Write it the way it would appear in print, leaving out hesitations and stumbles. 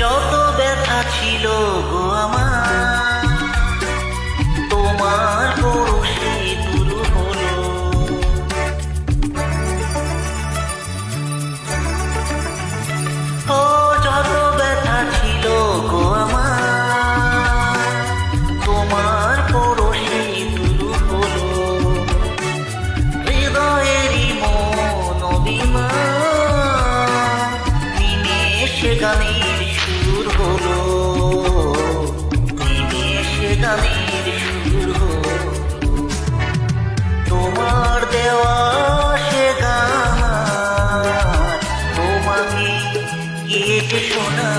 যত ব্যথা ছিল গো আমার, তোমার পরশে দূর হলো। ও যত ব্যথা ছিল গো আমার, তোমার পরশে দূর হলো। হৃদয়েরই মন অভিমান নিমেষে গানের সুর হলো, নিমেষে গানের সুর হলো। তোমার দেওয়া সে গান তোমাকে গেয়ে শোনা।